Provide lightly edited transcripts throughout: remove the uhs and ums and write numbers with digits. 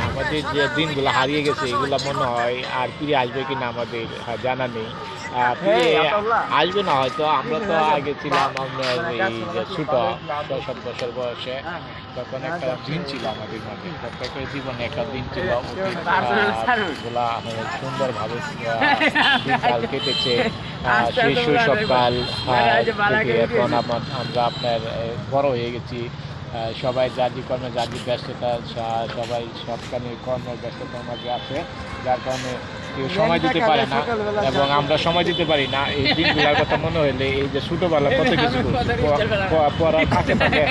আমাদের যে দিনগুলো হারিয়ে গেছে এগুলো মনে হয় আর ফিরে আসবে কিনা আমাদের জানা নেই। ফিরে আসবে না হয়তো। আমরা তো আগে ছিলাম আপনার এই যে ছোট ৬-৭ বছর বয়সে, তখন একটা দিন ছিল আমাদের মাঝে, প্রত্যেকের জীবনে একটা দিন ছিল গুলা সুন্দরভাবে দিনকাল কেটেছে। সেই শৈশবকাল থেকে এখন আমরা আপনার বড় হয়ে গেছি। সবাই যার কর্মে যার ব্যস্ততা, সবাই সবখানে কর্মব্যস্ততার মাঝে আছে, যার কারণে কেউ সময় দিতে পারে না এবং আমরা সময় দিতে পারি না। এই দিনগুলোর কথা মনে হলে এই যে ছোটোবেলা কত কিছু করছি, পড়ার ফাঁকে ফাঁকে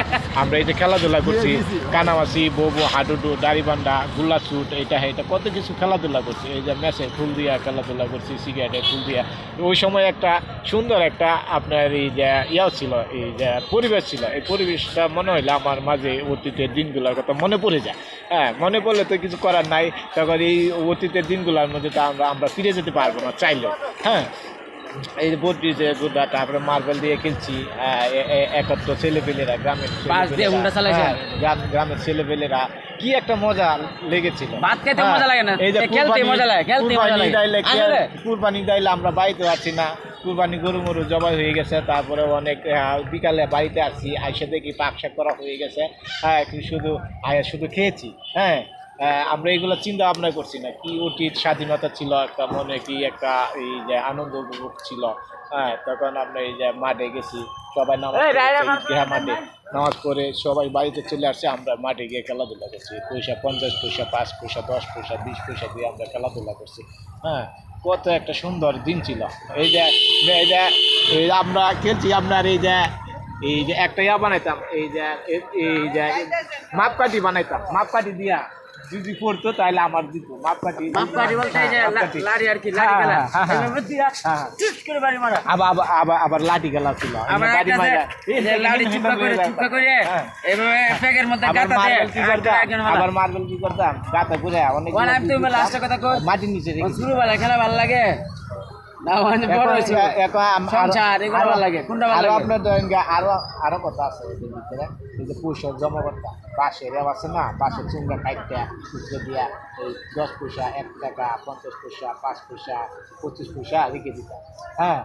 আমরা এই যে খেলাধুলা করছি, কানামাছি, বউ, হাডুডু, দাড়িবান্ধা, গুল্লা ছুট, এটা কত কিছু খেলাধুলা করছি। এই যে ম্যাচে ফুল দিয়া খেলাধুলা করছি, সিগারেটে ফুল দিয়া। ওই সময় একটা সুন্দর একটা আপনার এই যে ইয়াও ছিল, এই যে পরিবেশ ছিল। এই পরিবেশটা মনে হইলে আমার মাঝে অতীতের দিনগুলোর কথা মনে পড়ে যায়। হ্যাঁ, মনে পড়লে তো কিছু করার নাই, তখন এই অতীতের দিনগুলোর মধ্যে তো আমরা ফিরে যেতে পারবো না চাইলেও। হ্যাঁ, এই যে বত্রিশে গুড্ডা, তারপরে মার্বেল দিয়ে খেলছি, একত্র ছেলেপেলেরা, গ্রামের ছেলেপেলেরা, কি একটা মজা লেগেছিল। কুরবানি দিলে আমরা বাড়িতে আছি না, কুরবানি গরু মরু জবাই হয়ে গেছে, তারপরে অনেক বিকালে বাড়িতে আসছি, আইসা দেখি পাক শাক করা হয়ে গেছে। হ্যাঁ, শুধু খেয়েছি। হ্যাঁ, আমরা এগুলো চিন্তা ভাবনা করছি না, কি অতীত স্বাধীনতা ছিল, একটা মনে কি একটা এই যে আনন্দ উপভোগ ছিল। হ্যাঁ, তখন আমরা এই যে মাঠে গেছি, সবাই মাঠে নামাজ পড়ে সবাই বাড়িতে চলে আসছে, আমরা মাঠে গিয়ে খেলাধুলা করছি। পয়সা 50 পয়সা, 5 পয়সা, 10 পয়সা, 20 পয়সা দিয়ে আমরা খেলাধুলা করছি। হ্যাঁ, কত একটা সুন্দর দিন ছিল। এই যে আমরা খেলছি, আপনার এই যে একটা ইয়া বানাইতাম, এই যে মাপকাঠি বানাইতাম, মাপকাঠি দিয়া যদি পড়তো তাহলে আমার দিত মাপকাঠি বলতে এই যে লাঠি আর কি, লাঠি খেলা এভাবে দিয়া চুট করে বাড়ি মারা। আবার লাঠি খেলা ছিল, বাড়ি মারা এই যে লাঠি চুপকা করে এভাবে ফেকের মধ্যে গাতা দেয়। আবার মার্বেল কি করতাম, গাতা করে অনেক তুমি লাস্ট কথা কই, মাটির নিচে রেখে শুরু বেলা খেলা ভালো লাগে না, মানে বড় হইছে এখন সংসার এগুলো ভালো লাগে। কোনটা ভালো লাগে? আপনার আরো কথা আছে এর ভিতরে, এই যে পয়সা জমা করতাম, বাঁশের আছে না, বাঁশের চুঙ্গা কাটতে খুচরো দিয়া এই 10 পয়সা, 1 টাকা, 50 পয়সা, 5 পয়সা, 25 পয়সা রেখে দিতাম। হ্যাঁ,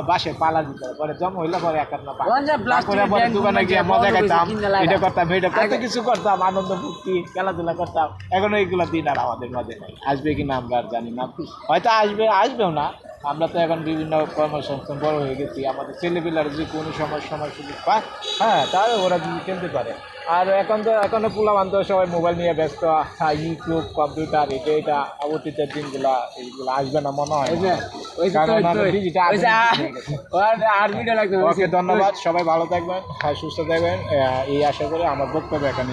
বাঁশের পালা দিত, পরে জমা হইলে পরে পরে দোকানে গিয়ে মজা খাইতাম, এটা করতাম, এটা কত কিছু করতাম, আনন্দ ফুর্তি খেলাধুলা করতাম। এখন এইগুলো দিন আর আমাদের মাঝে নাই। আসবে কিনা আমরা আর জানি না, হয়তো আসবেও না। আমরা তো এখন বিভিন্ন কর্মসংস্থান বড় হয়ে গেছি, আমাদের ছেলেপিলার যে কোনো সময় সুযোগ পায়, হ্যাঁ, তাহলে ওরা যদি খেলতে পারে। আর এখনো পোলাবান্ধব সবাই মোবাইল নিয়ে ব্যস্ত, ইউটিউব, কম্পিউটার, এটা অতীতের দিনগুলা এইগুলো আসবে না মনে হয়। ওকে, ধন্যবাদ, সবাই ভালো থাকবেন, সুস্থ থাকবেন, এই আশা করে আমার বক্তব্য এখানে।